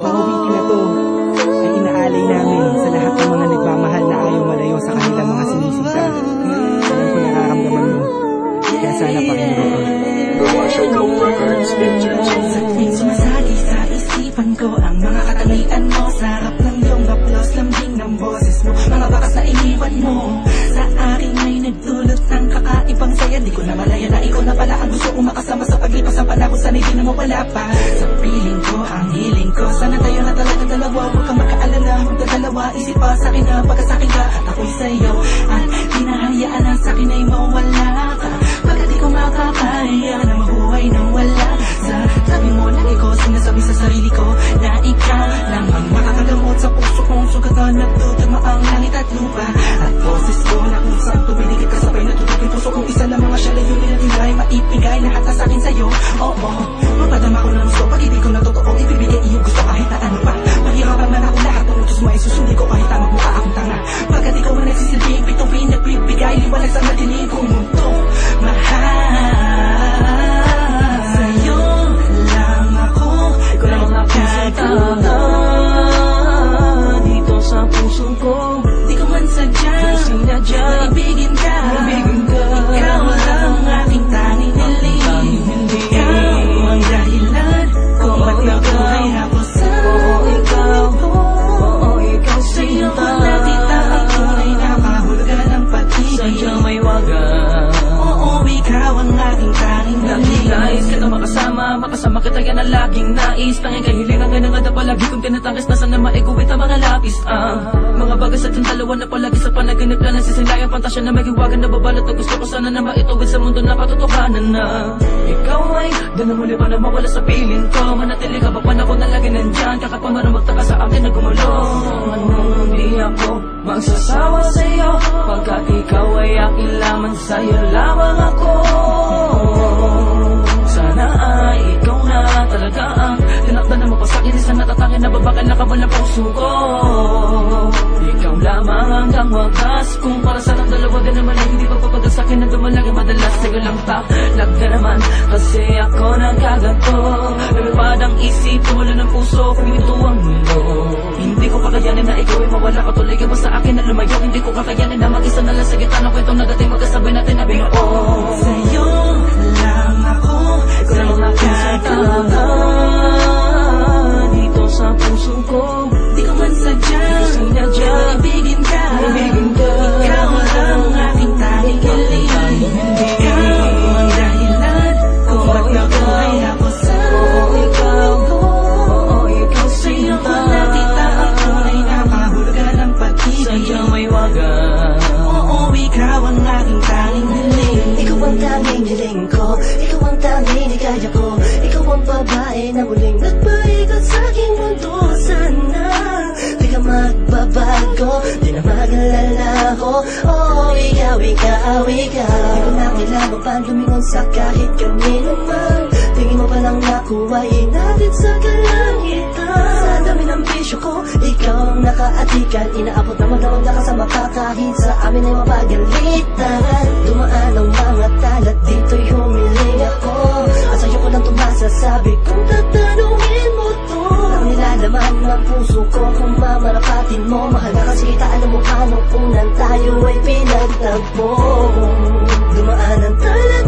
Pawitin na to ay inaalay namin sa lahat ng mga nagmamahal na ayaw malayo sa kanilang mga sinisinta. Alam ko nararamdaman mo, kaya sana pakinggan ko. Sumasagi sa isipan ko ang mga katangian mo. Sarap ng iyong haplos, lambing ng boses mo, mga bakas na iniwan mo sa akin ay nagdulot ng kakaibang saya. Di ko na malaya na ikaw na pala ang gusto kong makasama sa paglipas ng panahon. Sana hindi na mawala pa sa piling ko, ang hiling ko. Sana tayo na talagang dalawa, huwag kang magkaalala. Magdadalawa, isip pa sa akin na pagkasakin ka at ako'y sa'yo. At hinahayaan ang sa'kin ay mawala ka, pagkat di ko makakaya na mabuhay nang wala sa tabi mo. Lagi ko sinasabi sa sarili ko na ikaw lang ang makakagamot sa puso kong sugatan. Nagdudama ang langit at lupa at boses ko na kung saan tumiligid ka sabay natutup yung puso kong isa lang mga siya lang yung nilay maipigay lahat na sa'kin sa'yo. Oo, mapadama ko ng gusto pag hindi ko na totoo ibibigay iyong gusto kahit na ano pa. Mahirapan man ako lahat ng utos mo ay susuli ko kahit tama mukha akong tanga. Pagkat ikaw ang nagsisilbing pituin nagbibigay liwanag sa madilim kong mundo. Mahal sa'yo lang ako nagkatuwa dito sa puso ko. Di ko man sadya naibigin ka. Ikaw lang ang aking tanging hiling. Ikaw ang dahilan kung ba't nabuhay ako sa ikaw. Sa'yo ko nakita ang tunay na kahulugan ng pag-ibig. Sadyang may wagas. Oo, ikaw ang aking tanging hiling. Nais ka na makasama kita yan ang laging nais. Tanging kahilingan nga na nga na palagi kong tinatangis na sana maiguwit ang mga lapis. Mga bagas at yung dalawa na palagi sa panaginip na nasisilayang pantasya na may hiwagan na babalot. At gusto ko sana na maituwid sa mundo na katotohanan na ikaw ay doon na muli pa na mawala sa piling ko. Manatili ka ba pa na ako na lagi nandyan, kakapaman na magtaka sa akin na gumulo. Hindi ako magsasawa sa'yo, pagkat ikaw ay akin lamang, sa'yo lamang ako. Sana ay ikaw na talaga ang tinakda na mapasakit, isang natatangin na babakan na kabal na puso ko. Ikaw lamang hanggang wagas, kung para sa ng dalawa din naman ay hindi pagpapagal sa'kin na dumalagi madalas. Sa'yo lang talag ka naman, kasi ako nagkaganto. Lumipad ang isip, tumula ng puso, kung ito ang mundo. Hindi ko kakayanin na ikaw ay mawala ka, tuloy ka ba sa akin na lumayo. Hindi ko kakayanin na mag-isa na lang sa gitna ng kwentong nagating magkasabay natin na binuo. Sa'yo lang ako nagkatuwa dito sa puso ko. Di ko man sadya naibigin ka. Ikaw lang ang aking tanging hiling. Ikaw ang dahilan kung ba't nabuhay ako sa ikaw. Sa'yo ko nakita ang tunay na kahulugan ng pag-ibig. Sadyang may wagas. Oo, ikaw ang aking tanging hiling. Ikaw ang tanging hiling ko, ikaw ang tanging hikaya ko. Ikaw ang babae na muling nagpaigot sa aking mundo. Sana di ka magbabago, di na mag-alala ko. Oh, ikaw. Di ko na kailangan pa lumingon sa kahit kanino man. Tingin mo palang nakuhain natin sa kalangitan. Sa dami ng bisyo ko, ikaw ang nakaatikan. Inaabot na magdawag na kasama ka kahit sa amin ay mapagalitan. Dumaan ang mga talat, dito'y humiling ako. At sa'yo ko lang tumasasabi kung tatanungin mo to. Ang nilalaman ng puso ko kung mamarapatin mo. Mahal na kasi kita, alam mo paano kung nan tayo ay pinagtagpo. Dumaan ang talat